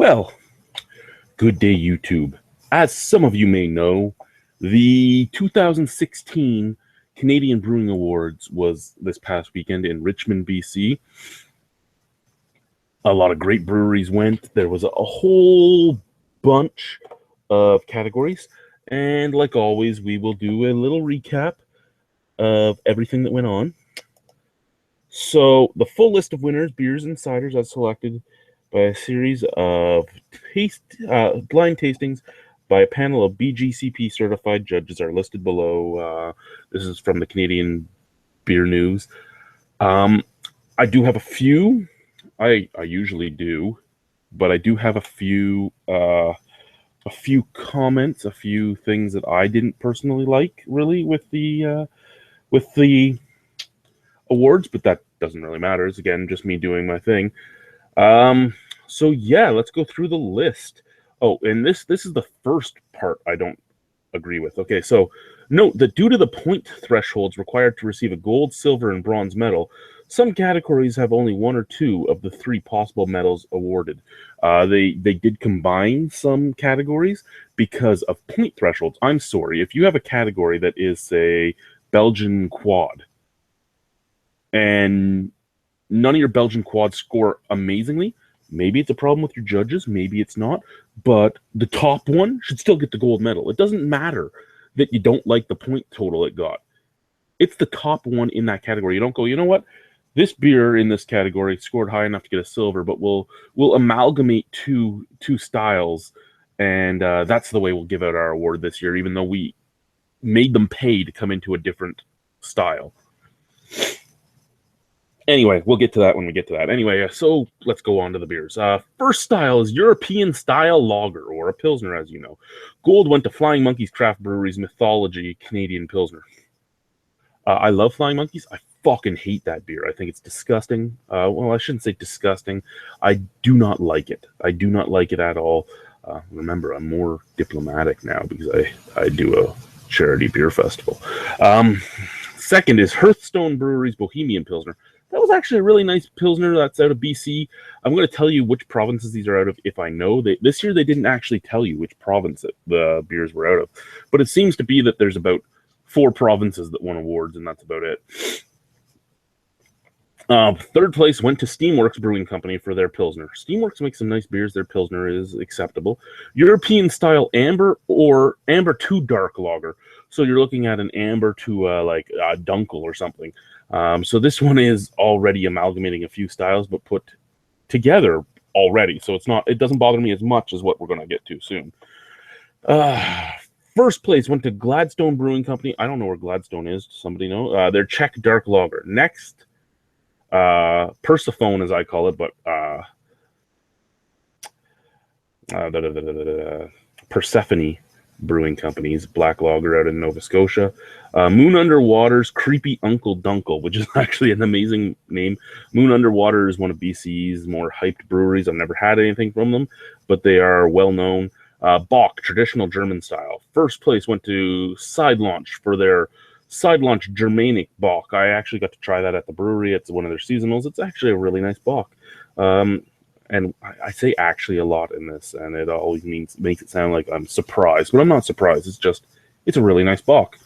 Well, good day, YouTube. As some of you may know, the 2016 Canadian Brewing Awards was this past weekend in Richmond, BC. A lot of great breweries went. There was a whole bunch of categories. And like always, we will do a little recap of everything that went on. So the full list of winners, beers and ciders as selected by a series of blind tastings by a panel of BGCP certified judges are listed below. This is from the Canadian Beer News. I do have a few. I usually do, but I do have a few comments, a few things that I didn't personally like really with the awards, but that doesn't really matter. It's again just me doing my thing. So yeah, let's go through the list. Oh, and this is the first part I don't agree with. Okay, so note that due to the point thresholds required to receive a gold, silver, and bronze medal, some categories have only one or two of the three possible medals awarded. They did combine some categories because of point thresholds. I'm sorry, if you have a category that is, say, Belgian quad, and none of your Belgian quads score amazingly, maybe it's a problem with your judges, maybe it's not, but the top one should still get the gold medal. It doesn't matter that you don't like the point total it got. It's the top one in that category. You don't go, you know what? This beer in this category scored high enough to get a silver, but we'll amalgamate two styles, and that's the way we'll give out our award this year, even though we made them pay to come into a different style. Anyway, we'll get to that when we get to that. Anyway, so let's go on to the beers. First style is European style lager, or a Pilsner, as you know. Gold went to Flying Monkeys Craft Brewery's Mythology Canadian Pilsner. I love Flying Monkeys. I fucking hate that beer. I think it's disgusting. Well, I shouldn't say disgusting. I do not like it. I do not like it at all. Remember, I'm more diplomatic now because I do a charity beer festival. Second is Hearthstone Brewery's Bohemian Pilsner. That was actually a really nice Pilsner that's out of BC. I'm going to tell you which provinces these are out of if I know. This year they didn't actually tell you which province the beers were out of. But it seems to be that there's about 4 provinces that won awards, and that's about it. Third place went to Steamworks Brewing Company for their Pilsner. Steamworks makes some nice beers. Their Pilsner is acceptable. European style amber or amber to dark lager. So you're looking at an amber to like a Dunkel or something. So this one is already amalgamating a few styles, but put together already. So it doesn't bother me as much as what we're going to get to soon. First place went to Gladstone Brewing Company. I don't know where Gladstone is. Does somebody know? Their Czech dark lager. Next, Persephone, as I call it, but Persephone Brewing Company's black lager out in Nova Scotia. Moon Underwater's Creepy Uncle Dunkel, which is actually an amazing name. Moon Underwater is one of BC's more hyped breweries. I've never had anything from them, but they are well known. Bock, traditional German style. First place went to Side Launch for their Side Launch Germanic Bock. I actually got to try that at the brewery. It's one of their seasonals. It's actually a really nice Bock. And I say actually a lot in this, and it always makes it sound like I'm surprised, but I'm not surprised. It's a really nice Bock.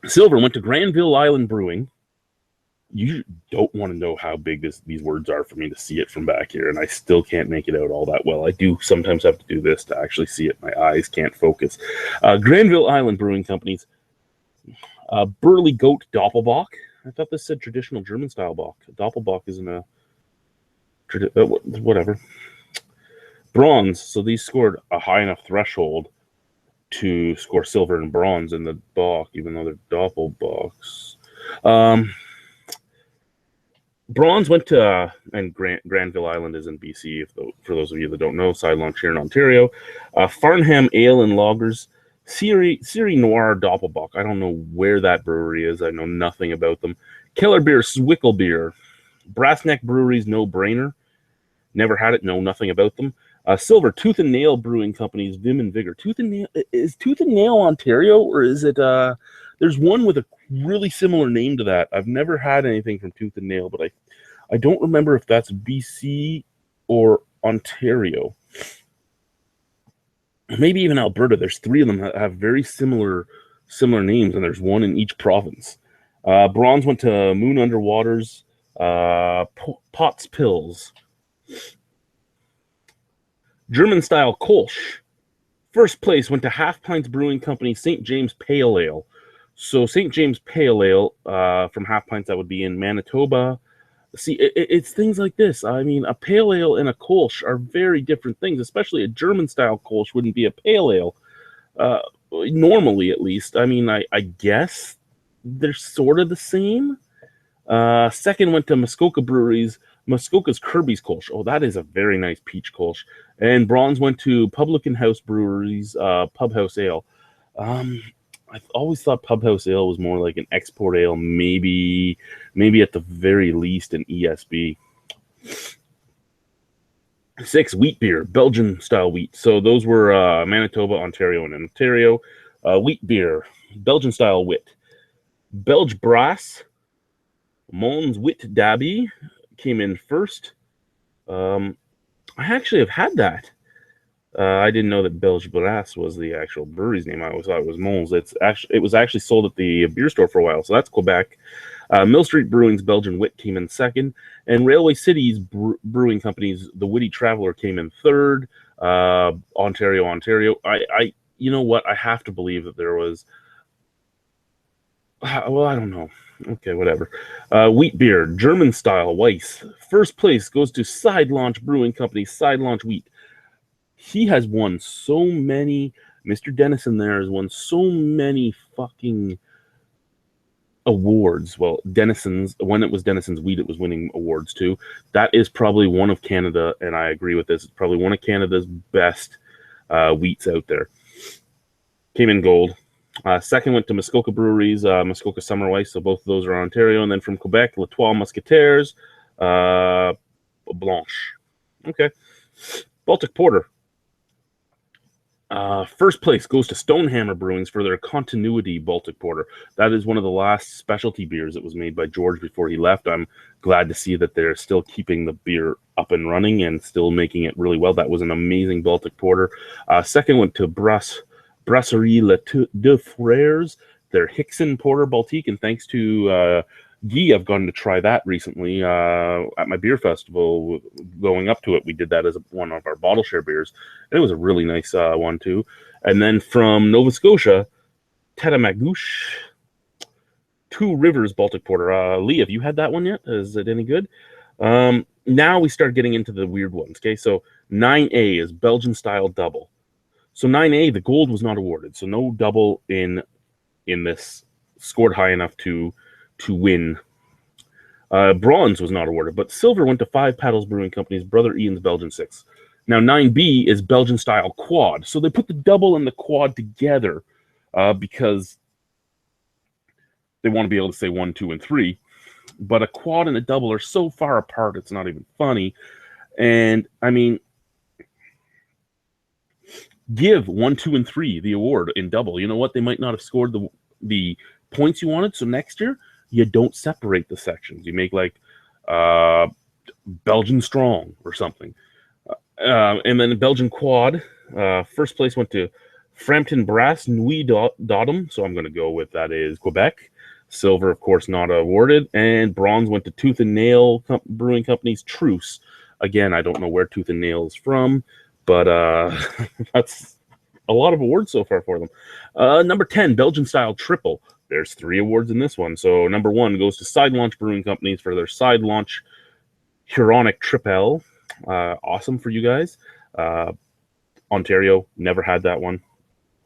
Silver went to Granville Island Brewing. You don't want to know how big these words are for me to see it from back here, and I still can't make it out all that well. I do sometimes have to do this to actually see it. My eyes can't focus. Granville Island Brewing Company's Burley Goat Doppelbock. I thought this said traditional German style Bock. Doppelbock isn't a whatever. Bronze. So these scored a high enough threshold to score silver and bronze in the Bock, even though they're Doppelbocks. Bronze went to, and Granville Island is in BC, for those of you that don't know, Side Launch here in Ontario. Farnham Ale and Lagers, Siri Noir Doppelbock. I don't know where that brewery is. I know nothing about them. Keller Beer, Swickle Beer. Brassneck Brewery's No Brainer. Never had it, know nothing about them. Silver, Tooth and Nail Brewing Company's Vim and Vigor. Tooth and Nail, is Tooth and Nail Ontario, or is it, there's one with a really similar name to that. I've never had anything from Tooth and Nail, but I don't remember if that's BC or Ontario, maybe even Alberta. There's 3 of them that have very similar names, and there's one in each province. Bronze went to Moon Underwaters, Potts Pills. German style Kolsch. First place went to Half Pints Brewing Company, St. James Pale Ale. So St. James Pale Ale from Half Pints, that would be in Manitoba. See, it's things like this. I mean, a pale ale and a Kolsch are very different things, especially a German style Kolsch wouldn't be a pale ale. Normally, at least. I mean, I guess they're sort of the same. Second went to Muskoka Breweries, Muskoka's Kirby's Kolsch. Oh, that is a very nice peach Kolsch. And bronze went to Publican House Breweries, Pub House Ale. I've always thought Pub House Ale was more like an export ale, maybe at the very least an ESB. 6, wheat beer, Belgian style wheat. So those were Manitoba, Ontario, and Ontario. Wheat beer, Belgian style wit. Belge Brass, Mons Wit Dabby came in first. I actually have had that. I didn't know that Belge Brass was the actual brewery's name. I always thought it was Mons. It was actually sold at the beer store for a while, so that's Quebec. Mill Street Brewing's Belgian Wit came in second, and Railway City's brewing company's The Witty Traveler came in third. Ontario. You know what? I have to believe that there was. Well, I don't know. Okay, whatever. Wheat beer, German style Weiss. First place goes to Side Launch Brewing Company, Side Launch Wheat. He has won so many. Mr. Dennison there has won so many fucking awards. Well, Dennison's, when it was Dennison's wheat, it was winning awards too. That is probably one of Canada, and I agree with this, it's probably one of Canada's best wheats out there. Came in gold. Second went to Muskoka Breweries, Muskoka Summer Weiss, so both of those are Ontario. And then from Quebec, L'Etoile Musketeers, Blanche. Okay. Baltic Porter. First place goes to Stonehammer Brewings for their Continuity Baltic Porter. That is one of the last specialty beers that was made by George before he left. I'm glad to see that they're still keeping the beer up and running and still making it really well. That was an amazing Baltic Porter. Second went to Brasserie Les Deux Frères, their Hickson Porter Baltique, and thanks to Guy, I've gone to try that recently at my beer festival. Going up to it, we did that as one of our bottle share beers, and it was a really nice one too. And then from Nova Scotia, Tettamagouche, Two Rivers Baltic Porter. Lee, have you had that one yet? Is it any good? Now we start getting into the weird ones. Okay, so 9A is Belgian style double. So 9A, the gold was not awarded, so no double in this scored high enough to win. Bronze was not awarded, but silver went to Five Paddles Brewing Company's Brother Ian's Belgian 6. Now 9B is Belgian style quad, so they put the double and the quad together because they want to be able to say 1, 2, and 3. But a quad and a double are so far apart, it's not even funny. And I mean, give 1, 2, and 3 the award in double. You know what? They might not have scored the points you wanted, so next year you don't separate the sections. You make like Belgian Strong or something. And then Belgian Quad. First place went to Frampton Brass Nuit d'Autumn, so I'm going to go with that is Quebec. Silver, of course, not awarded. And bronze went to Tooth and Nail Brewing Company's Truce. Again, I don't know where Tooth and Nail is from, but that's a lot of awards so far for them. Number 10, Belgian Style Triple. There's 3 awards in this one. So number 1 goes to Side Launch Brewing Companies for their Side Launch Huronic Triple. Awesome for you guys. Ontario, never had that one.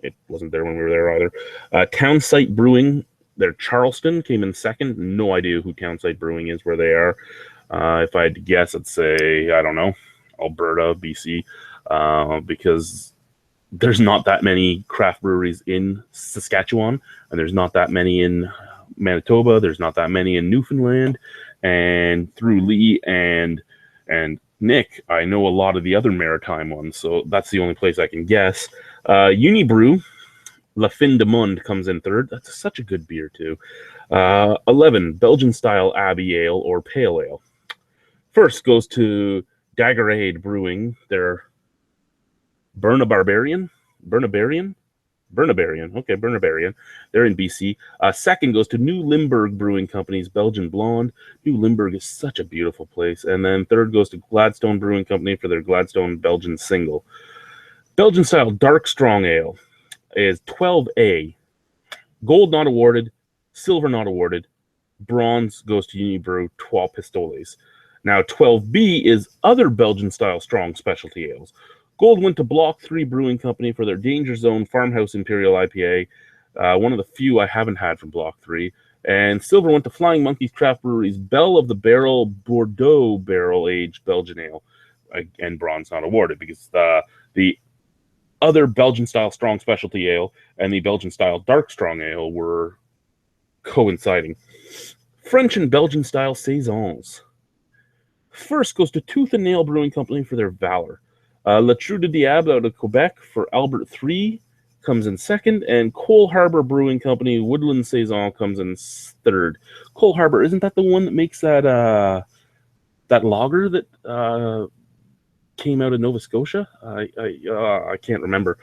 It wasn't there when we were there either. Townsite Brewing, their Charleston came in second. No idea who Townsite Brewing is, where they are. If I had to guess, I'd say, I don't know, Alberta, BC, because there's not that many craft breweries in Saskatchewan, and there's not that many in Manitoba. There's not that many in Newfoundland. And through Lee and Nick, I know a lot of the other maritime ones, so that's the only place I can guess. Unibrew, La Fin de Monde comes in third. That's such a good beer, too. 11, Belgian-style Abbey Ale or Pale Ale. First goes to Daggerade Brewing, their Burnabarian. Okay, Burnabarian. They're in BC. Second goes to New Limburg Brewing Company's Belgian Blonde. New Limburg is such a beautiful place. And then third goes to Gladstone Brewing Company for their Gladstone Belgian Single. Belgian style dark strong ale is 12A. Gold not awarded, silver not awarded, bronze goes to Unibrew 12 Pistoles. Now 12B is other Belgian style strong specialty ales. Gold went to Block 3 Brewing Company for their Danger Zone Farmhouse Imperial IPA, one of the few I haven't had from Block 3. And silver went to Flying Monkeys Craft Brewery's Bell of the Barrel Bordeaux Barrel-Aged Belgian Ale. And bronze not awarded because the other Belgian-style strong specialty ale and the Belgian-style dark strong ale were coinciding. French and Belgian-style saisons. First goes to Tooth and Nail Brewing Company for their Valor. Le Trou de Diable out of Quebec for Albert 3 comes in second, and Cole Harbor Brewing Company Woodland Saison comes in third. Cole Harbor, isn't that the one that makes that that lager that came out of Nova Scotia? I can't remember.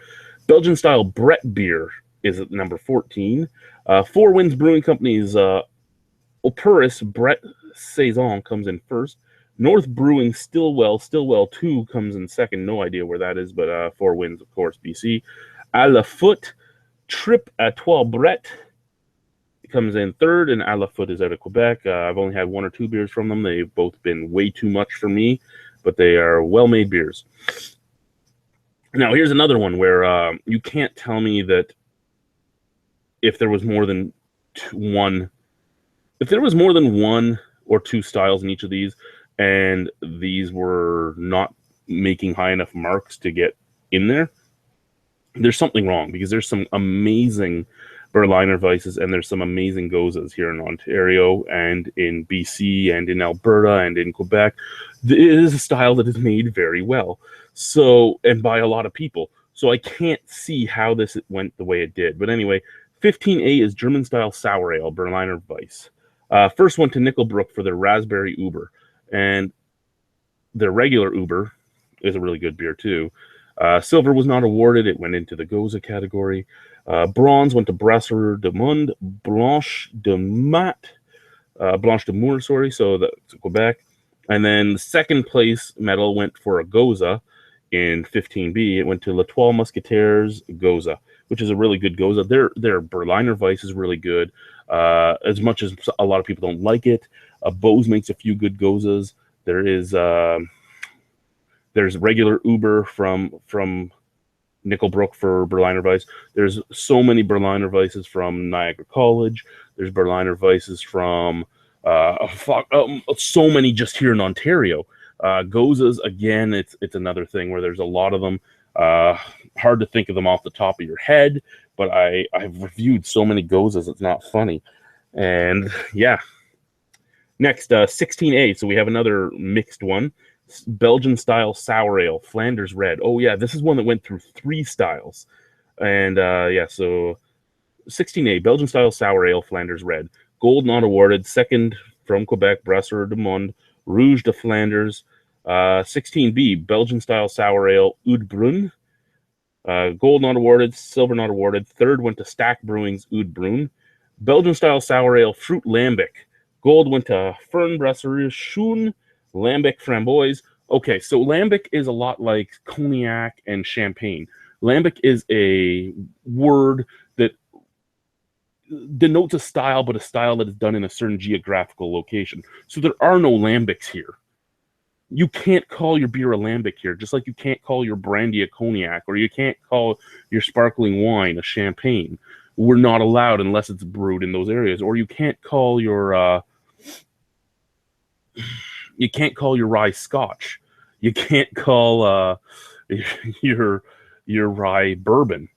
Belgian style Brett beer is at number 14. Four Winds Brewing Company's Operis Brett Saison comes in first. North Brewing Stillwell 2 comes in second. No idea where that is, but Four Winds, of course, BC. À la Foot Trip à Trois Brett comes in third, and À la Foot is out of Quebec. I've only had one or two beers from them. They've both been way too much for me, but they are well-made beers. Now, here's another one where you can't tell me that if there was more than one or two styles in each of these, and these were not making high enough marks to get in there, there's something wrong, because there's some amazing Berliner Weisses and there's some amazing Gozas here in Ontario and in BC and in Alberta and in Quebec. It is a style that is made very well, so, and by a lot of people. So I can't see how this went the way it did. But anyway, 15A is German-style sour ale, Berliner Weiss. First one to Nickelbrook for their Raspberry Uber. And their regular Uber is a really good beer, too. Silver was not awarded. It went into the Goza category. Bronze went to Brasserie de Monde, Blanche de Mour, so that's Quebec. And then the second place medal went for a Goza in 15B. It went to L'Etoile Musketeers Goza, which is a really good Goza. Their Berliner Weiss is really good. As much as a lot of people don't like it, Bose makes a few good Gozas. There's regular Uber from Nickelbrook for Berliner Weiss. There's so many Berliner Weisses from Niagara College. There's Berliner Weisses from so many just here in Ontario. Gozas, again, it's another thing where there's a lot of them. Hard to think of them off the top of your head, but I've reviewed so many Gozas, it's not funny. And yeah. Next, 16A. So we have another mixed one. Belgian-style sour ale, Flanders Red. Oh, yeah, this is one that went through 3 styles. And, yeah, so 16A, Belgian-style sour ale, Flanders Red. Gold not awarded. Second from Quebec, Brasserie de Monde, Rouge de Flanders. 16B, Belgian-style sour ale, Oud Brun. Gold not awarded. Silver not awarded. Third went to Stack Brewing's Oud Brun. Belgian-style sour ale, Fruit Lambic. Gold went to Fern Brasserie Schoen, Lambic Framboise. Okay, so Lambic is a lot like cognac and champagne. Lambic is a word that denotes a style, but a style that is done in a certain geographical location. So there are no lambics here. You can't call your beer a lambic here, just like you can't call your brandy a cognac, or you can't call your sparkling wine a champagne. We're not allowed unless it's brewed in those areas. Or you can't call your rye Scotch. You can't call your rye bourbon.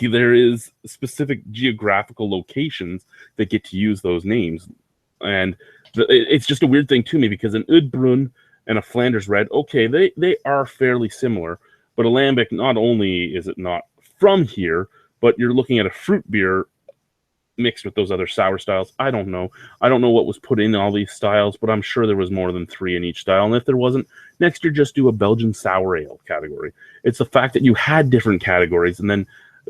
There is specific geographical locations that get to use those names, and it's just a weird thing to me, because an Oud Brun and a Flanders Red, okay, they are fairly similar, but a lambic, not only is it not from here, but you're looking at a fruit beer mixed with those other sour styles. I don't know. I don't know what was put in all these styles, but I'm sure there was more than 3 in each style. And if there wasn't, next year just do a Belgian sour ale category. It's the fact that you had different categories, and then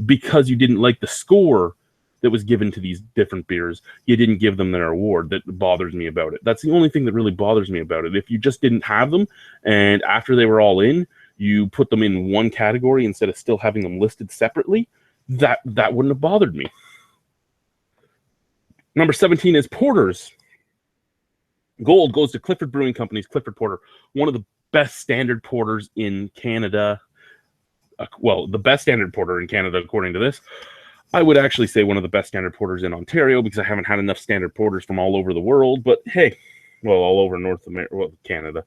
because you didn't like the score that was given to these different beers, you didn't give them their award. That bothers me about it. That's the only thing that really bothers me about it. If you just didn't have them, and after they were all in, you put them in one category instead of still having them listed separately, that wouldn't have bothered me. Number 17 is porters. Gold goes to Clifford Brewing Company's Clifford Porter, one of the best standard porters in Canada. Well, the best standard porter in Canada, according to this. I would actually say one of the best standard porters in Ontario, because I haven't had enough standard porters from all over the world. But hey, well, all over North America, well, Canada.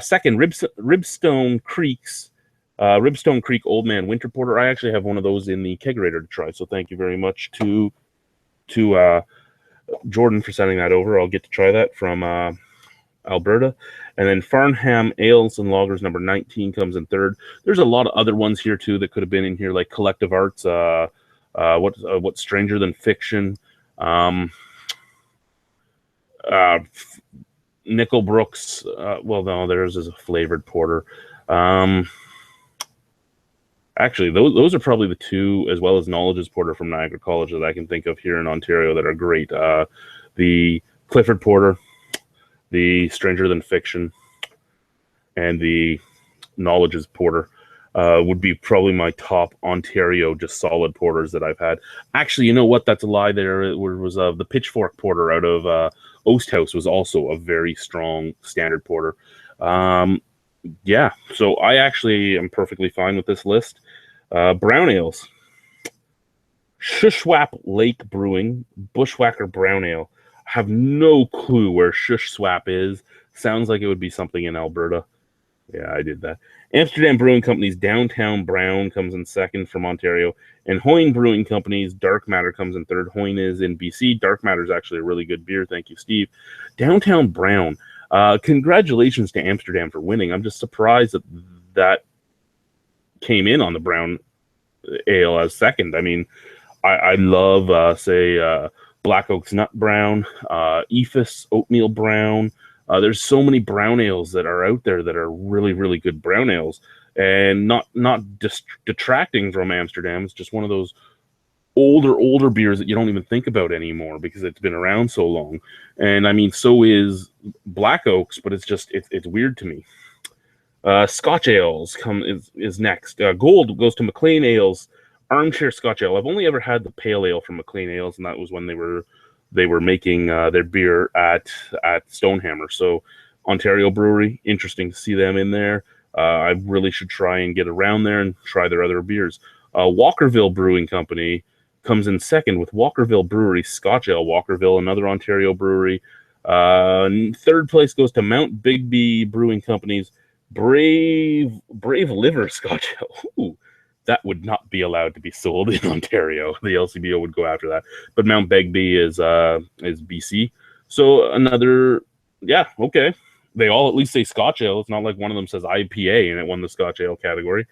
Second, Ribstone Creek Old Man Winter Porter. I actually have one of those in the kegerator to try. So thank you very much to Jordan for sending that over. I'll get to try that from Alberta. And then Farnham Ales and Lagers number 19 comes in third. There's a lot of other ones here too that could have been in here, like Collective Arts. What's Stranger Than Fiction, Nickel Brooks. Well, no, theirs is a flavored porter. Actually, those are probably the two, as well as Knowledge's porter from Niagara College, that I can think of here in Ontario that are great. The Clifford Porter, the Stranger Than Fiction, and the Knowledge's porter. Would be probably my top Ontario just solid porters that I've had. Actually, you know what? That's a lie. There was the Pitchfork Porter out of Oasthouse was also a very strong standard porter. Yeah, so I actually am perfectly fine with this list. Brown ales. Shuswap Lake Brewing Bushwhacker Brown Ale. I have no clue where Shuswap is. Sounds like it would be something in Alberta. Yeah, I did that. Amsterdam Brewing Company's Downtown Brown comes in second from Ontario. And Hoyne Brewing Company's Dark Matter comes in third. Hoyne is in BC. Dark Matter is actually a really good beer. Thank you, Steve. Downtown Brown. Congratulations to Amsterdam for winning. I'm just surprised that came in on the Brown Ale as second. I mean, I love, Black Oak's Nut Brown, Ephus Oatmeal Brown. There's so many brown ales that are out there that are really, really good brown ales, and not detracting from Amsterdam. It's just one of those older beers that you don't even think about anymore because it's been around so long. And I mean, so is Black Oak's, but it's weird to me. Scotch ales is next. Gold goes to McLean Ales Armchair Scotch Ale. I've only ever had the pale ale from McLean Ales, and that was when they were making their beer at Stonehammer. So Ontario Brewery, interesting to see them in there. I really should try and get around there and try their other beers. Walkerville Brewing Company comes in second with Walkerville Brewery Scotch Ale. Walkerville, another Ontario brewery. Third place goes to Mount Bigby Brewing Company's Brave Liver Scotch Ale. Ooh, that would not be allowed to be sold in Ontario. The LCBO would go after that. But Mount Begbie is BC. So another, yeah, okay. They all at least say Scotch Ale. It's not like one of them says IPA and it won the Scotch Ale category.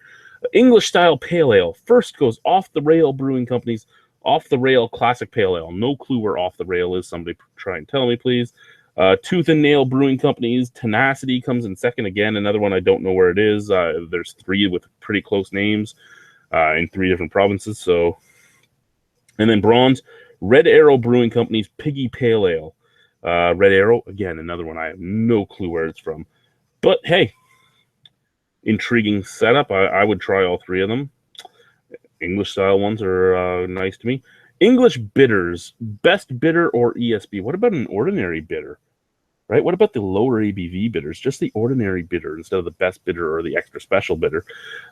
English Style Pale Ale. First goes Off the Rail Brewing Company's Off the Rail Classic Pale Ale. No clue where Off the Rail is. Somebody try and tell me, please. Tooth and Nail Brewing Company's Tenacity comes in second again. Another one I don't know where it is. There's three with pretty close names in three different provinces. So, and then bronze, Red Arrow Brewing Company's Piggy Pale Ale. Red Arrow, again, another one I have no clue where it's from. But hey, intriguing setup. I would try all three of them. English style ones are nice to me. English bitters, best bitter or ESB. What about an ordinary bitter? Right? What about the lower ABV bitters? Just the ordinary bitter instead of the best bitter or the extra special bitter.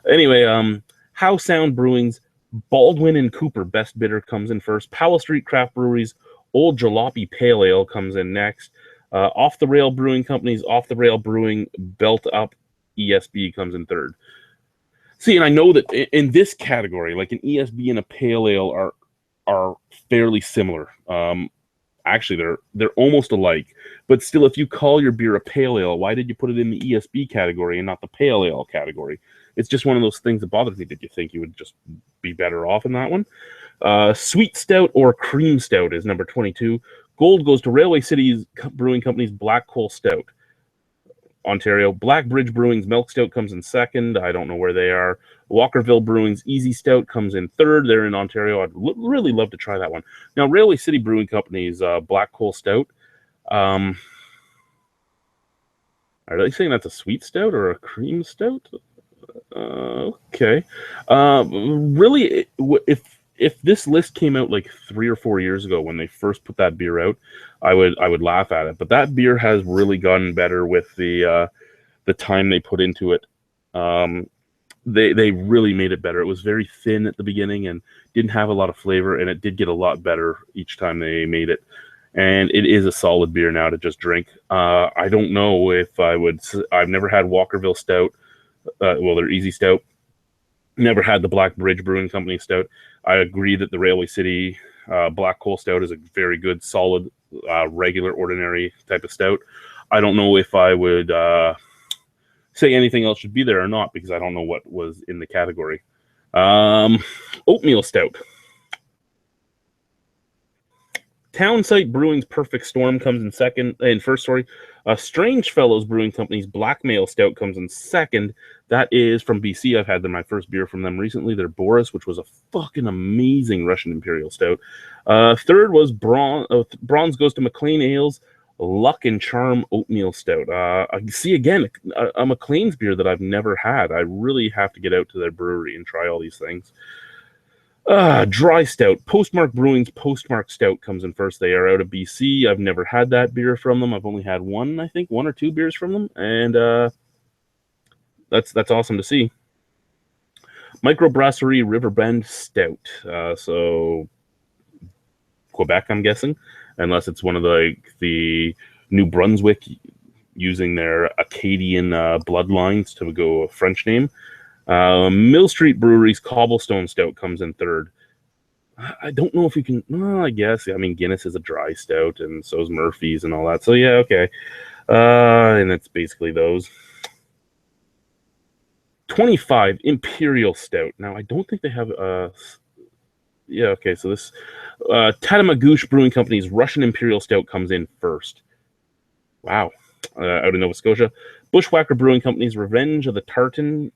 Anyway, How Sound Brewing's Baldwin and Cooper best bitter comes in first. Powell Street Craft Brewery's Old Jalopy Pale Ale comes in next. Off the Rail Brewing Company's Off the Rail Brewing Belt Up ESB comes in third. See, and I know that in this category, like an ESB and a Pale Ale are fairly similar. Actually, they're almost alike. But still, if you call your beer a Pale Ale, why did you put it in the ESB category and not the Pale Ale category? It's just one of those things that bothers me. Did you think you would just be better off in that one? Sweet Stout or Cream Stout is number 22. Gold goes to Railway City Brewing Company's Black Coal Stout. Ontario. Blackbridge Brewing's Milk Stout comes in second. I don't know where they are. Walkerville Brewing's Easy Stout comes in third. They're in Ontario. I'd really love to try that one. Now, Railway City Brewing Company's Black Coal Stout. Are they saying that's a sweet stout or a cream stout? Okay. Really, if this list came out like 3 or 4 years ago when they first put that beer out, I would laugh at it. But that beer has really gotten better with the time they put into it. They really made it better. It was very thin at the beginning and didn't have a lot of flavor, and it did get a lot better each time they made it. And it is a solid beer now to just drink. I don't know if I would. I've never had Walkerville Stout. Well, they're Easy Stout. Never had the Blackbridge Brewing Company Stout. I agree that the Railway City Black Coal Stout is a very good, solid, regular, ordinary type of stout. I don't know if I would say anything else should be there or not, because I don't know what was in the category. Oatmeal Stout. Townsite Brewing's Perfect Storm comes in first. Strange Fellows Brewing Company's Blackmail Stout comes in second. That is from BC. I've had my first beer from them recently. They're Boris, which was a fucking amazing Russian Imperial Stout. Third was Bronze goes to McLean Ales Luck and Charm Oatmeal Stout. I see again a McLean's beer that I've never had. I really have to get out to their brewery and try all these things. Dry Stout. Postmark Brewing's Postmark Stout comes in first. They are out of BC. I've never had that beer from them. I've only had one or two beers from them, and that's awesome to see. Microbrasserie Riverbend Stout. So Quebec, I'm guessing, unless it's one of the New Brunswick using their Acadian bloodlines to go a French name. Mill Street Brewery's Cobblestone Stout comes in third. I don't know if you can. Well, I guess. I mean, Guinness is a dry stout, and so is Murphy's and all that. So yeah, okay. And that's basically those. 25 Imperial Stout. Now I don't think they have. Yeah, okay. So this Tatamagouche Brewing Company's Russian Imperial Stout comes in first. Wow. Out of Nova Scotia. Bushwhacker Brewing Company's Revenge of the Tartan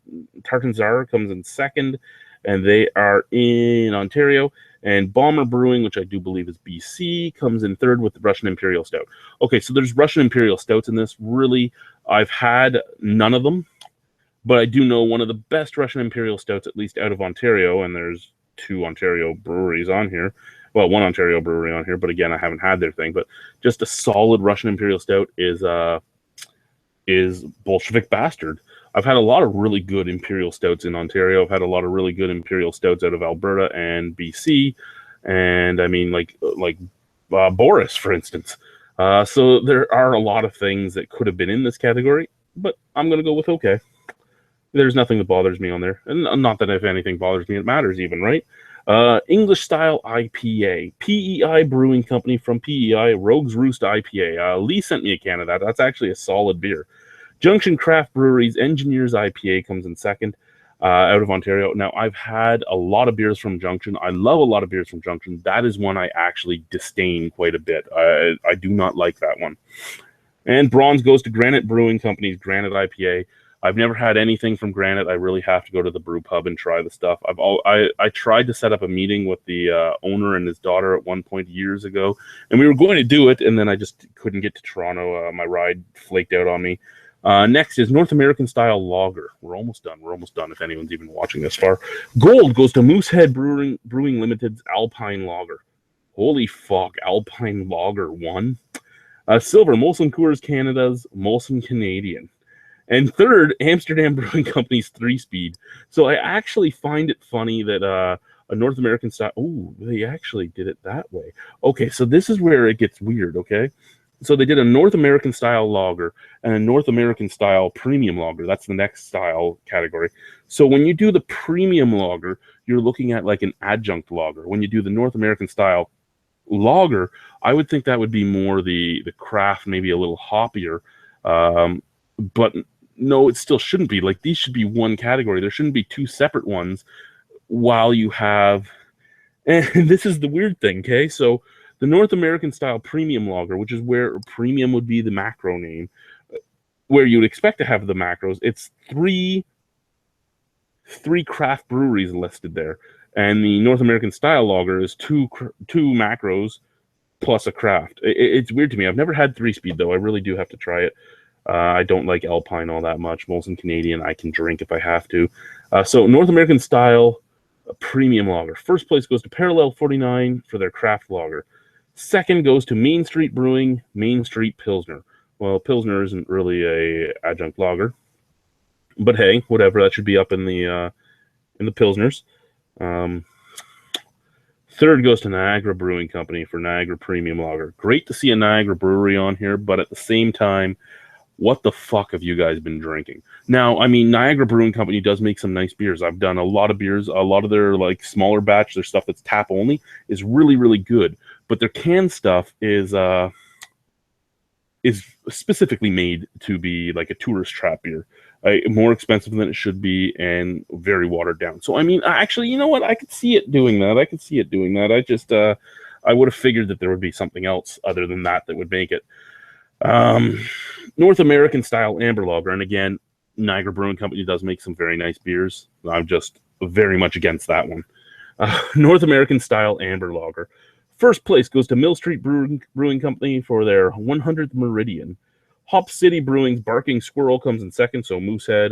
Tsar comes in second, and they are in Ontario. And Bomber Brewing, which I do believe is BC, comes in third with the Russian Imperial Stout. Okay, so there's Russian Imperial Stouts in this. Really, I've had none of them, but I do know one of the best Russian Imperial Stouts, at least out of Ontario, and there's 2 Ontario breweries on here. Well, 1 Ontario brewery on here, but again, I haven't had their thing. But just a solid Russian Imperial Stout is Bolshevik Bastard. I've had a lot of really good Imperial Stouts in Ontario. I've had a lot of really good Imperial Stouts out of Alberta and BC. And I mean, like Boris, for instance. So there are a lot of things that could have been in this category, but I'm going to go with okay. There's nothing that bothers me on there. And not that if anything bothers me, it matters even, right? English Style IPA. PEI Brewing Company from PEI, Rogue's Roost IPA. Lee sent me a can of that. That's actually a solid beer. Junction Craft Brewery's Engineers IPA comes in second, out of Ontario. Now, I've had a lot of beers from Junction. I love a lot of beers from Junction. That is one I actually disdain quite a bit. I do not like that one. And bronze goes to Granite Brewing Company's Granite IPA. I've never had anything from Granite. I really have to go to the brew pub and try the stuff. I tried to set up a meeting with the owner and his daughter at one point years ago, and we were going to do it, and then I just couldn't get to Toronto. My ride flaked out on me. Next is North American Style Lager. We're almost done. If anyone's even watching this far. Gold goes to Moosehead Brewing Limited's Alpine Lager. Holy fuck, Alpine Lager won. Silver, Molson Coors Canada's Molson Canadian. And third, Amsterdam Brewing Company's 3-Speed. So I actually find it funny that a North American style... Oh, they actually did it that way. Okay, so this is where it gets weird, okay? So they did a North American style lager and a North American style premium lager. That's the next style category. So when you do the premium lager, you're looking at like an adjunct lager. When you do the North American style lager, I would think that would be more the craft, maybe a little hoppier. But no, it still shouldn't be. Like, these should be one category. There shouldn't be 2 separate ones while you have... And this is the weird thing, okay? So the North American style premium lager, which is where premium would be the macro name, where you would expect to have the macros, it's three craft breweries listed there. And the North American style lager is two macros plus a craft. It's weird to me. I've never had 3-speed, though. I really do have to try it. I don't like Alpine all that much. Molson Canadian, I can drink if I have to. So North American style premium lager. First place goes to Parallel 49 for their craft lager. Second goes to Main Street Brewing, Main Street Pilsner. Well, Pilsner isn't really a adjunct lager, but hey, whatever. That should be up in the Pilsners. Third goes to Niagara Brewing Company for Niagara Premium Lager. Great to see a Niagara brewery on here, but at the same time, what the fuck have you guys been drinking? Now, I mean, Niagara Brewing Company does make some nice beers. I've done a lot of beers. A lot of their like smaller batch, their stuff that's tap only, is really, really good. But their canned stuff is specifically made to be like a tourist trap beer. More expensive than it should be and very watered down. So, I mean, actually, you know what? I could see it doing that. I just, I would have figured that there would be something else other than that would make it. North American style amber lager. And again, Niagara Brewing Company does make some very nice beers. I'm just very much against that one. North American style amber lager. First place goes to Mill Street Brewing Company for their 100th Meridian. Hop City Brewing's Barking Squirrel comes in second, so Moosehead.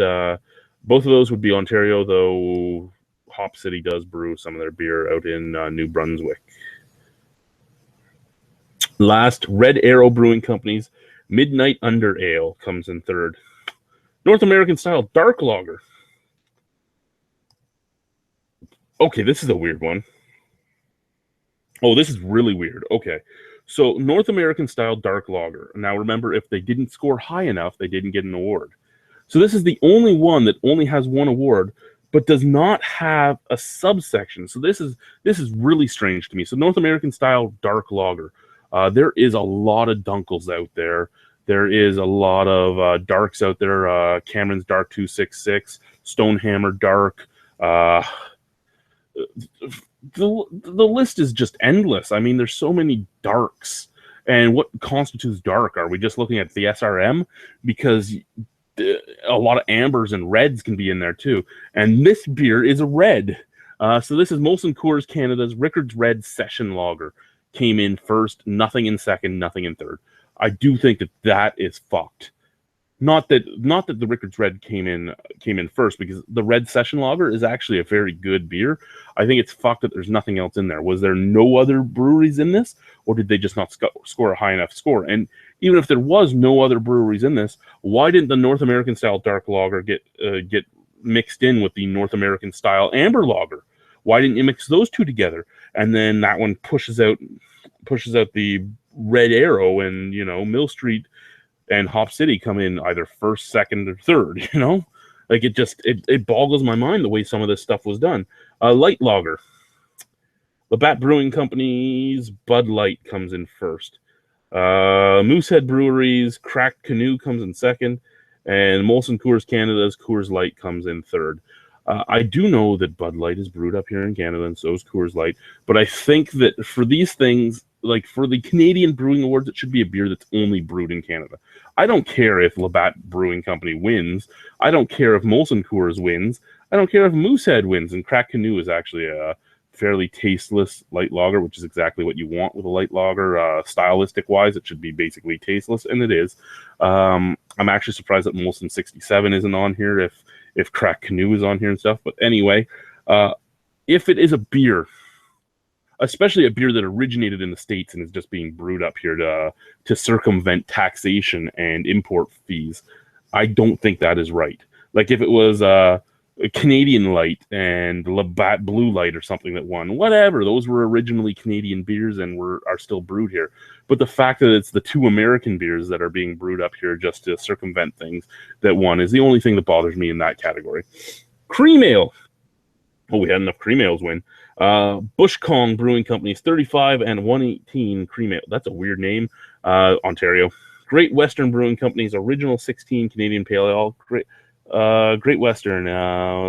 Both of those would be Ontario, though Hop City does brew some of their beer out in New Brunswick. Last, Red Arrow Brewing Company's Midnight Under Ale comes in third. North American style dark lager. Okay, this is a weird one. Oh, this is really weird. Okay. So North American style dark lager. Now remember, if they didn't score high enough, they didn't get an award. So this is the only one that only has one award, but does not have a subsection. So this is really strange to me. So North American style dark lager. There is a lot of Dunkels out there. There is a lot of darks out there. Cameron's Dark 266, Stonehammer Dark. The list is just endless. I mean, there's so many darks. And what constitutes dark? Are we just looking at the SRM? Because a lot of ambers and reds can be in there too. And this beer is a red. So this is Molson Coors Canada's Rickard's Red Session Lager. Came in first, nothing in second, nothing in third. I do think that is fucked. Not that the Rickard's Red came in first, because the Red Session Lager is actually a very good beer. I think it's fucked that there's nothing else in there. Was there no other breweries in this, or did they just not score a high enough score? And even if there was no other breweries in this, why didn't the North American style dark lager get mixed in with the North American style amber lager? Why didn't you mix those two together? And then that one pushes out the Red Arrow, and Mill Street and Hop City come in either first, second, or third. Like it boggles my mind the way some of this stuff was done. Light lager. Labatt Brewing Company's Bud Light comes in first. Moosehead Brewery's Cracked Canoe comes in second, and Molson Coors Canada's Coors Light comes in third. I do know that Bud Light is brewed up here in Canada, and so is Coors Light. But I think that for these things, like for the Canadian Brewing Awards, it should be a beer that's only brewed in Canada. I don't care if Labatt Brewing Company wins. I don't care if Molson Coors wins. I don't care if Moosehead wins. And Cracked Canoe is actually a fairly tasteless light lager, which is exactly what you want with a light lager. Stylistic-wise, it should be basically tasteless, and it is. I'm actually surprised that Molson 67 isn't on here if Cracked Canoe is on here and stuff. But anyway, if it is a beer, especially a beer that originated in the States and is just being brewed up here to circumvent taxation and import fees, I don't think that is right. Like if it was a Canadian Light and Labatt Blue Light or something that won, whatever, those were originally Canadian beers and are still brewed here. But the fact that it's the two American beers that are being brewed up here just to circumvent things that won is the only thing that bothers me in that category. Cream Ale. Oh, we had enough cream ales win. Bush Kong Brewing Company's 35 and 118 cream ale. That's a weird name. Ontario. Great Western Brewing Company's Original 16 Canadian Pale Ale. Great Western,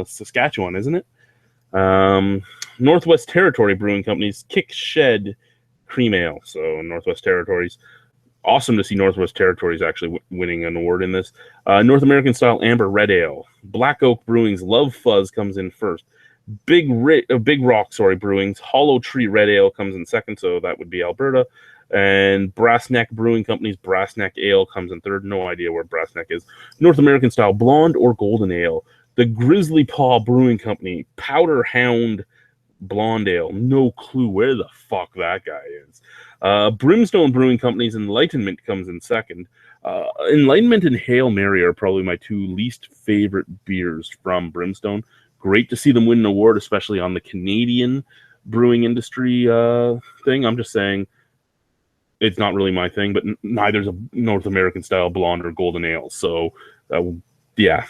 Saskatchewan, isn't it? Northwest Territory Brewing Company's Kick Shed Cream Ale. So Northwest Territories. Awesome to see Northwest Territories actually winning an award in this. North American Style Amber Red Ale. Black Oak Brewing's Love Fuzz comes in first. Big Rock Brewing's Hollow Tree Red Ale comes in second, so that would be Alberta. And Brass Neck Brewing Company's Brass Neck Ale comes in third. No idea where Brass Neck is. North American Style Blonde or Golden Ale. The Grizzly Paw Brewing Company Powder Hound Blonde Ale. No clue where the fuck that guy is. Brimstone Brewing Company's Enlightenment comes in second. Enlightenment and Hail Mary are probably my two least favorite beers from Brimstone. Great to see them win an award, especially on the Canadian brewing industry thing. I'm just saying it's not really my thing, but neither is a North American Style Blonde or Golden Ale. So, yeah.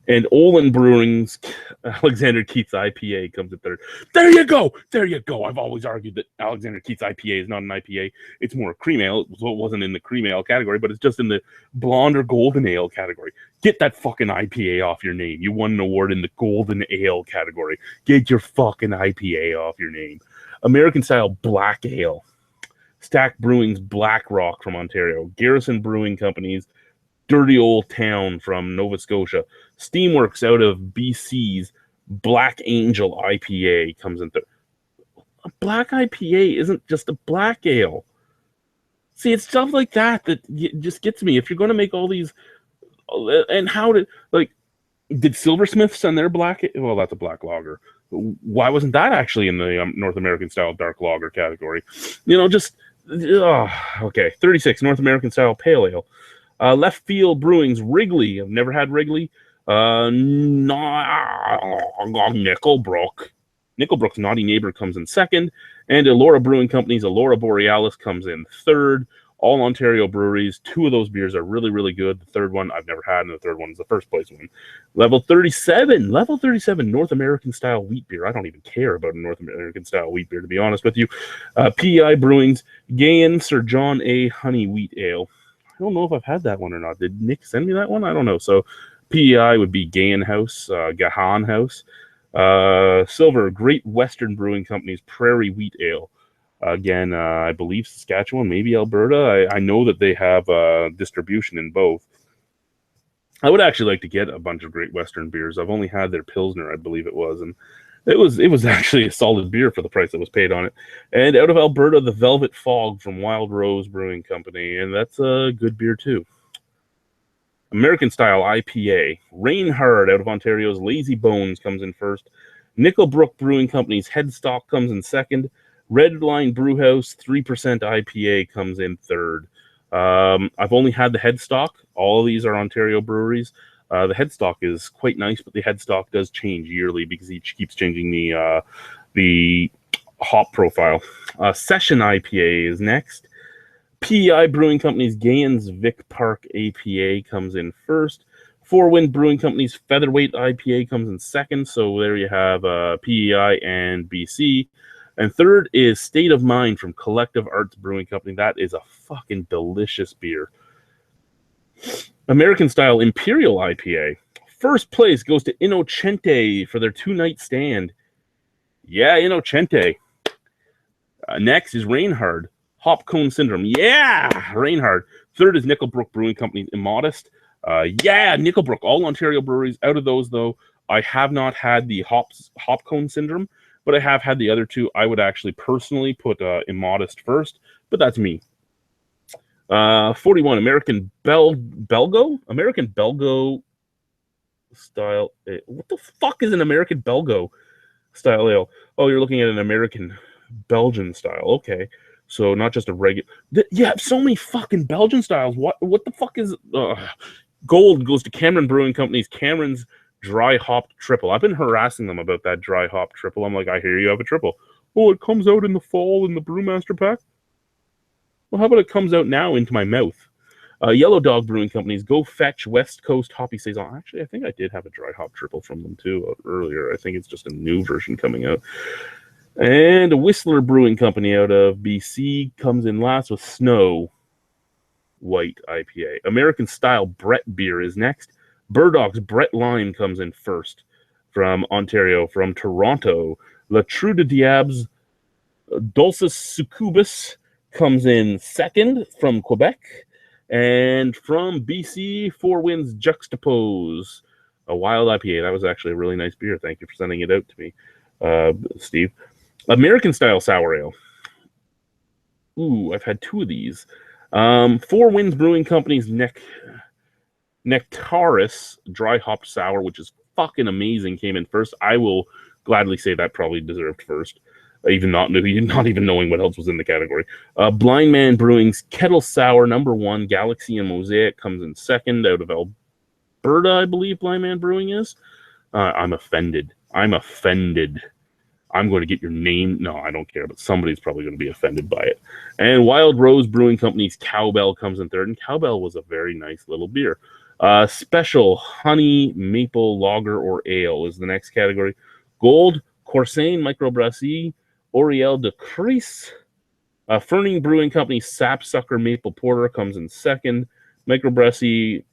And Olin Brewing's Alexander Keith's IPA comes in third. There you go. There you go. I've always argued that Alexander Keith's IPA is not an IPA. It's more a cream ale. It wasn't in the cream ale category, but it's just in the blonde or golden ale category. Get that fucking IPA off your name. You won an award in the golden ale category. Get your fucking IPA off your name. American Style Black Ale. Stack Brewing's Black Rock from Ontario. Garrison Brewing Company's Dirty Old Town from Nova Scotia. Steamworks out of BC's Black Angel IPA comes in third. A black IPA isn't just a black ale. See, it's stuff like that just gets me. If you're going to make all these, and how did Silversmith send their black? Well, that's a black lager. Why wasn't that actually in the North American Style Dark Lager category? Okay. 36 North American Style Pale Ale. Left Field Brewing's Wrigley. I've never had Wrigley. Nickelbrook. Nickelbrook's Naughty Neighbor comes in second. And Elora Brewing Company's Elora Borealis comes in third. All Ontario breweries. Two of those beers are really, really good. The third one I've never had, and the third one is the first place one. Level 37 North American Style Wheat Beer. I don't even care about a North American Style Wheat Beer, to be honest with you. PEI Brewing's Gayan Sir John A. Honey Wheat Ale. I don't know if I've had that one or not. Did Nick send me that one? I don't know. So PEI would be Gahan House, Gahan House. Silver, Great Western Brewing Company's Prairie Wheat Ale. Again, I believe Saskatchewan, maybe Alberta. I know that they have distribution in both. I would actually like to get a bunch of Great Western beers. I've only had their Pilsner, I believe it was, and it was actually a solid beer for the price that was paid on it. And out of Alberta, the Velvet Fog from Wild Rose Brewing Company, and that's a good beer too. American Style IPA. Rain Hard out of Ontario's Lazy Bones comes in first. Nickelbrook Brewing Company's Headstock comes in second. Red Line Brewhouse 3% IPA comes in third. I've only had the Headstock. All of these are Ontario breweries. The Headstock is quite nice, but the Headstock does change yearly because each keeps changing the hop profile. Session IPA is next. PEI Brewing Company's Gayan's Vic Park APA comes in first. Four Wind Brewing Company's Featherweight IPA comes in second. So there you have PEI and BC. And third is State of Mind from Collective Arts Brewing Company. That is a fucking delicious beer. American Style Imperial IPA. First place goes to Innocente for their two-night stand. Yeah, Innocente. Next is Reinhard. Hop Cone Syndrome. Yeah, Reinhard. Third is Nickelbrook Brewing Company's Immodest. Yeah, Nickelbrook. All Ontario breweries. Out of those, though, I have not had the Hop Cone Syndrome, but I have had the other two. I would actually personally put Immodest first, but that's me. 41 American Belgo style. What the fuck is an American Belgo style ale? Oh, you're looking at an American Belgian style. Okay, so not just a regular. Yeah, so many fucking Belgian styles. What the fuck is? Gold goes to Cameron Brewing Company's Cameron's Dry Hopped Triple. I've been harassing them about that Dry Hop Triple. I'm like, I hear you have a triple. Oh, it comes out in the fall in the Brewmaster pack. Well, how about it comes out now into my mouth? Yellow Dog Brewing Company's Go Fetch West Coast Hoppy Saison. Actually, I think I did have a dry hop triple from them too earlier. I think it's just a new version coming out. And Whistler Brewing Company out of BC comes in last with Snow White IPA. American Style Brett Beer is next. Burdocks Brett Lime comes in first from Ontario. From Toronto, La True de Diab's Dulcis Succubus comes in second from Quebec. And from BC, Four Winds Juxtapose, a wild IPA. That was actually a really nice beer. Thank you for sending it out to me, Steve. American style sour ale. Ooh, I've had two of these. Four Winds Brewing Company's Nectaris dry hopped sour, which is fucking amazing, came in first. I will gladly say that probably deserved first, even not even knowing what else was in the category. Blind Man Brewing's Kettle Sour #1, Galaxy and Mosaic, comes in second out of Alberta, I believe Blind Man Brewing is. I'm offended. I'm going to get your name. No, I don't care, but somebody's probably going to be offended by it. And Wild Rose Brewing Company's Cowbell comes in third, and Cowbell was a very nice little beer. Special Honey Maple Lager or Ale is the next category. Gold Corsaine Microbrasserie Oriel de Crise. Ferning Brewing Company Sapsucker Maple Porter comes in second. Microbrasserie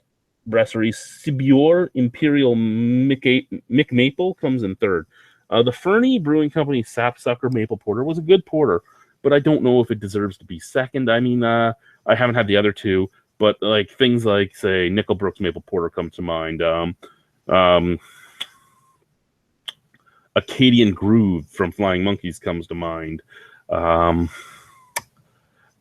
Sibior Imperial Mick Maple comes in third. The Fernie Brewing Company Sapsucker Maple Porter was a good porter, but I don't know if it deserves to be second. I mean, I haven't had the other two, but like things like, say, Nickelbrook's Maple Porter come to mind. Acadian Groove from Flying Monkeys comes to mind.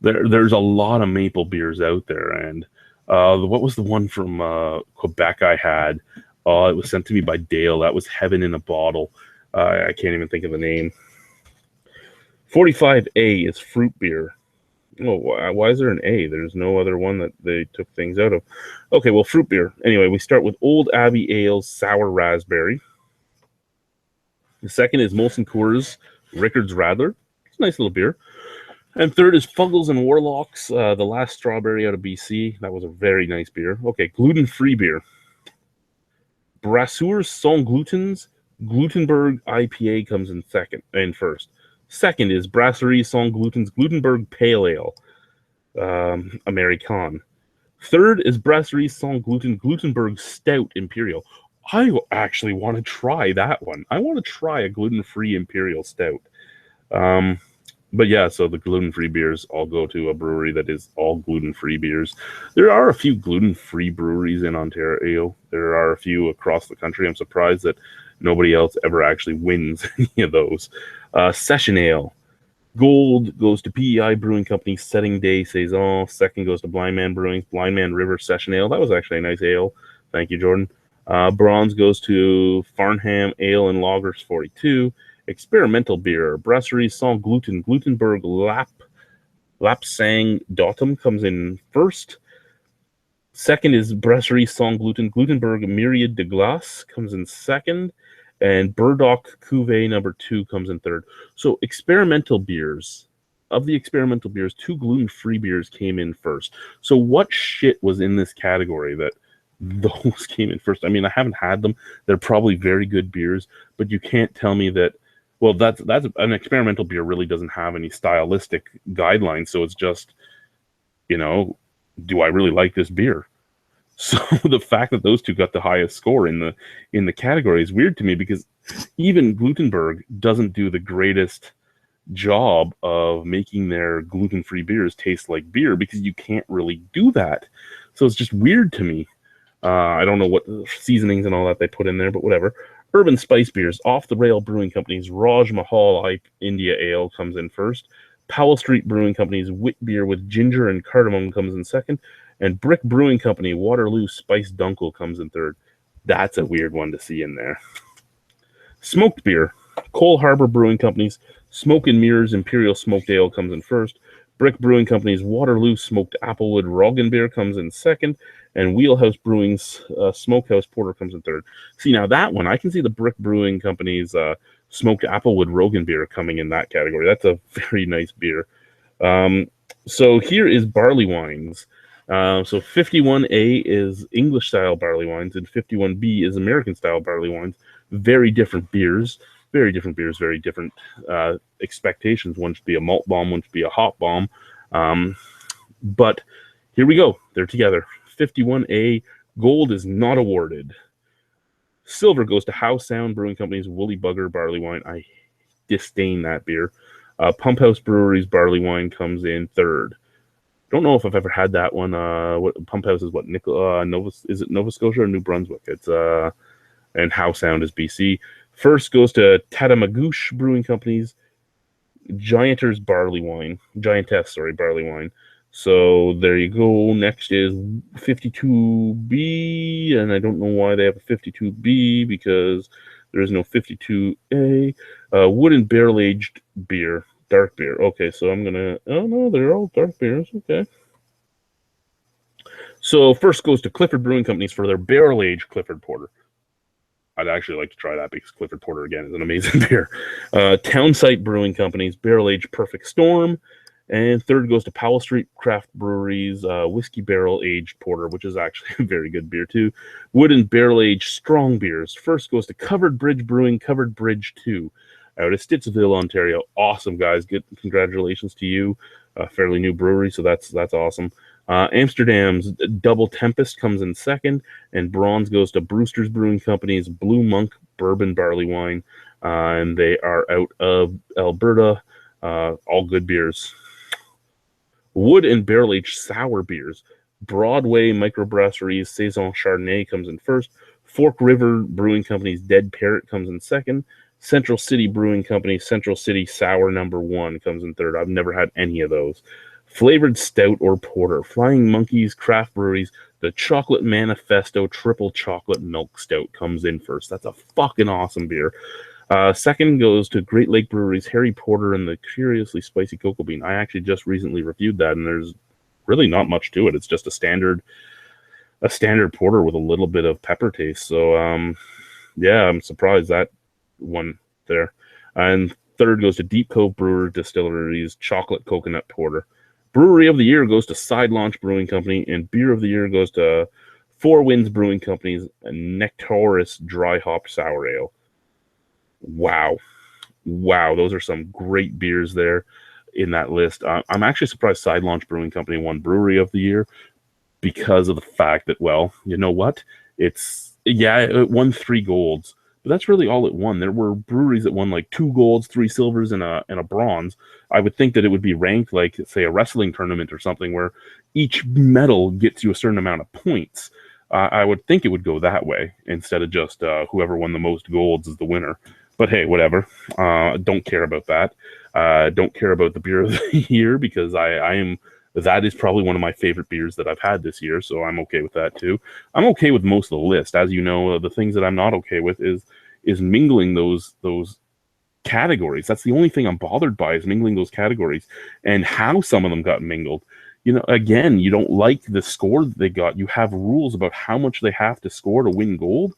There's a lot of maple beers out there, and what was the one from Quebec I had? It was sent to me by Dale. That was Heaven in a Bottle. I can't even think of the name. 45A is fruit beer. Oh, why is there an A? There's no other one that they took things out of. Okay, well, fruit beer. Anyway, we start with Old Abbey Ale's Sour Raspberry. The second is Molson Coors Rickard's Radler. It's a nice little beer. And third is Fuggles and Warlocks, the last strawberry out of BC. That was a very nice beer. Okay, gluten-free beer. Brasseurs Sans Gluten's Glutenberg IPA comes in first. Second is Brasserie Sans Gluten's Glutenberg Pale Ale, American. Third is Brasserie Sans Gluten Glutenberg Stout Imperial. I actually want to try that one. I want to try a gluten-free Imperial Stout. But yeah, so the gluten-free beers all go to a brewery that is all gluten-free beers. There are a few gluten-free breweries in Ontario. There are a few across the country. I'm surprised that nobody else ever actually wins any of those. Session Ale. Gold goes to PEI Brewing Company, Setting Day Saison. Second goes to Blind Man Brewing's Blind Man River Session Ale. That was actually a nice ale. Thank you, Jordan. Bronze goes to Farnham Ale and Lagers 42. Experimental beer, Brasserie Sans Gluten, Glutenberg Lapsang Dotum comes in first. Second is Brasserie Sans Gluten, Glutenberg Myriad de Glace comes in second. And Burdock Cuvée #2 comes in third. So experimental beers, of the experimental beers, 2 gluten-free beers came in first. So what shit was in this category that those came in first? I mean, I haven't had them. They're probably very good beers, but you can't tell me that, well, that's an experimental beer really doesn't have any stylistic guidelines. So it's just, do I really like this beer? So the fact that those two got the highest score in the category is weird to me, because even Glutenberg doesn't do the greatest job of making their gluten-free beers taste like beer, because you can't really do that. So it's just weird to me. I don't know what seasonings and all that they put in there, but whatever. Urban Spice Beers, Off the Rail Brewing Company's Raj Mahal India Ale comes in first. Powell Street Brewing Company's Wit Beer with Ginger and Cardamom comes in second. And Brick Brewing Company Waterloo Spice Dunkel comes in third. That's a weird one to see in there. Smoked beer, Cole Harbor Brewing Company's Smoke and Mirrors Imperial Smoked Ale comes in first. Brick Brewing Company's Waterloo Smoked Applewood Roggenbier comes in second. And Wheelhouse Brewing's Smokehouse Porter comes in third. See, now that one, I can see the Brick Brewing Company's Smoked Applewood Roggenbier coming in that category. That's a very nice beer. So here is barley wines. So 51A is English-style barley wines, and 51B is American-style barley wines. Very different beers. Very different beers, very different expectations. One should be a malt bomb, one should be a hop bomb. But here we go. They're together. 51A, gold is not awarded. Silver goes to Howe Sound Brewing Company's Woolly Bugger Barley Wine. I disdain that beer. Pump House Brewery's barley wine comes in third. Don't know if I've ever had that one. What Pump House is what is it Nova Scotia or New Brunswick? It's and How Sound is BC. First goes to Tatamagouche Brewing Company's Giantess barley wine. So there you go. Next is 52B, and I don't know why they have a 52B because there is no 52A. Wooden barrel-aged beer, dark beer. Okay, so I'm gonna. Oh no, they're all dark beers. Okay. So first goes to Clifford Brewing Companies for their barrel-aged Clifford Porter. I'd actually like to try that because Clifford Porter, again, is an amazing beer. Townsite Brewing Company's barrel-aged Perfect Storm. And third goes to Powell Street Craft Brewery's Whiskey Barrel Aged Porter, which is actually a very good beer, too. Wooden Barrel Aged Strong Beers. First goes to Covered Bridge Brewing, Covered Bridge 2, out of Stittsville, Ontario. Awesome, guys. Good congratulations to you. Fairly new brewery, so that's awesome. Amsterdam's Double Tempest comes in second, and bronze goes to Brewster's Brewing Company's Blue Monk Bourbon Barley Wine, and they are out of Alberta. All good beers. Wood and barrel-aged sour beers. Broadway Microbrasseries Saison Chardonnay comes in first. Fork River Brewing Company's Dead Parrot comes in second. Central City Brewing Company Central City Sour No. 1 comes in third. I've never had any of those. Flavored Stout or Porter. Flying Monkeys Craft Breweries. The Chocolate Manifesto Triple Chocolate Milk Stout comes in first. That's a fucking awesome beer. Second goes to Great Lake Brewery's Harry Porter and the Curiously Spicy Cocoa Bean. I actually just recently reviewed that, and there's really not much to it. It's just a standard porter with a little bit of pepper taste. So, yeah, I'm surprised that one there. And third goes to Deep Cove Brewer Distillery's Chocolate Coconut Porter. Brewery of the Year goes to Side Launch Brewing Company, and Beer of the Year goes to Four Winds Brewing Company's Nectaris Dry Hop Sour Ale. Wow, those are some great beers there in that list. I'm actually surprised Side Launch Brewing Company won Brewery of the Year because of the fact that, well, you know what? It won 3 golds, but that's really all it won. There were breweries that won like 2 golds, 3 silvers, and a bronze. I would think that it would be ranked like, say, a wrestling tournament or something where each medal gets you a certain amount of points. I would think it would go that way instead of just whoever won the most golds is the winner. But hey, whatever. Don't care about that. Don't care about the beer of the year because that is probably one of my favorite beers that I've had this year, so I'm okay with that too. I'm okay with most of the list. As you know, the things that I'm not okay with is mingling those categories. That's the only thing I'm bothered by is mingling those categories and how some of them got mingled. You know, again, you don't like the score that they got. You have rules about how much they have to score to win gold.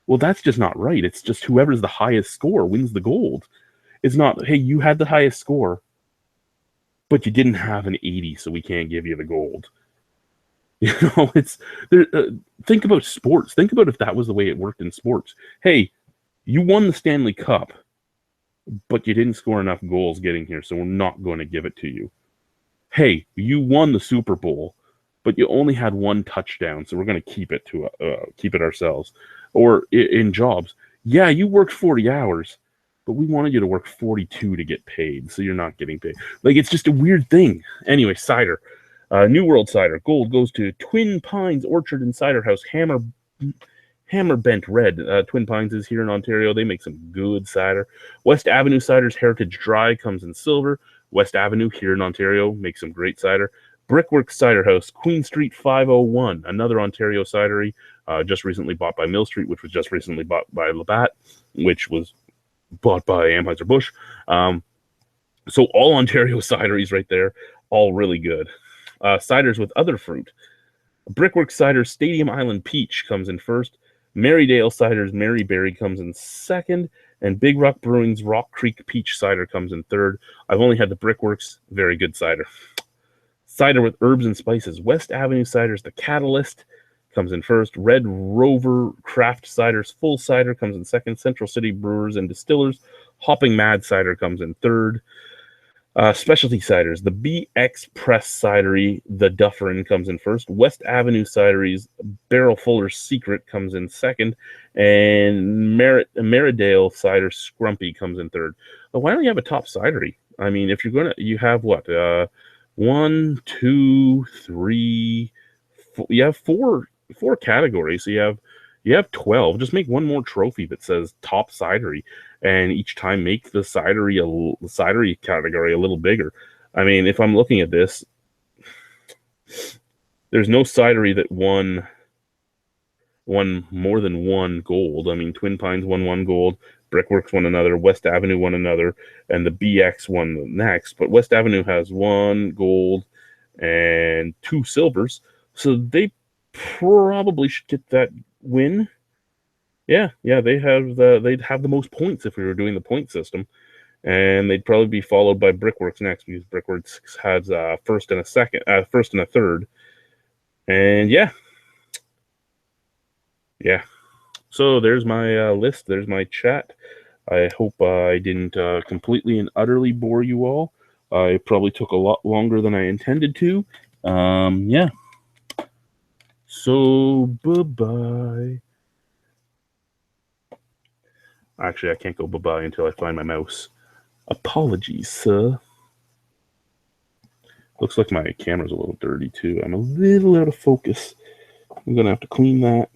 Well, that's just not right. It's just whoever's the highest score wins the gold. It's not, hey, you had the highest score, but you didn't have an 80, so we can't give you the gold. You know, it's there. Think about sports. Think about if that was the way it worked in sports. Hey, you won the Stanley Cup, but you didn't score enough goals getting here, so we're not going to give it to you. Hey, you won the Super Bowl, but you only had 1 touchdown, so we're going to keep it ourselves. Or in jobs, yeah, you worked 40 hours, but we wanted you to work 42 to get paid, so you're not getting paid. Like, it's just a weird thing. Anyway, cider. New World Cider. Gold goes to Twin Pines Orchard and Cider House. Hammer Bent Red. Twin Pines is here in Ontario. They make some good cider. West Avenue Cider's Heritage Dry comes in silver. West Avenue here in Ontario makes some great cider. Brickwork Cider House, Queen Street 501, another Ontario cidery, just recently bought by Mill Street, which was just recently bought by Labatt, which was bought by Anheuser-Busch. So all Ontario cideries right there, all really good. Ciders with other fruit. Brickwork Cider Stadium Island Peach comes in first. Marydale Cider's Maryberry comes in second. And Big Rock Brewing's Rock Creek Peach Cider comes in third. I've only had the Brickworks, very good cider. Cider with herbs and spices. West Avenue Cider's The Catalyst comes in first. Red Rover Craft Cider's Full Cider comes in second. Central City Brewers and Distillers Hopping Mad Cider comes in third. Specialty ciders. The BX Press Cidery The Dufferin comes in first. West Avenue Cidery's Barrel Fuller's Secret comes in second. And Marydale Cider Scrumpy comes in third. why don't you have a top cidery? I mean, if you're gonna, you have what? 1, 2, 3, you have four categories. So you have 12. Just make one more trophy that says top cidery, and each time make the cidery category a little bigger. I mean, if I'm looking at this, there's no cidery that won more than one gold. I mean, Twin Pines won one gold, Brickworks won another, West Avenue won another, and the BX won the next. But West Avenue has one gold and two silvers, so they probably should get that win. Yeah, they'd have the most points if we were doing the point system, and they'd probably be followed by Brickworks next because Brickworks has first and a third, and yeah. So there's my list. There's my chat. I hope I didn't completely and utterly bore you all. I probably took a lot longer than I intended to. Yeah. So, bye-bye. Actually, I can't go bye-bye until I find my mouse. Apologies, sir. Looks like my camera's a little dirty, too. I'm a little out of focus. I'm going to have to clean that.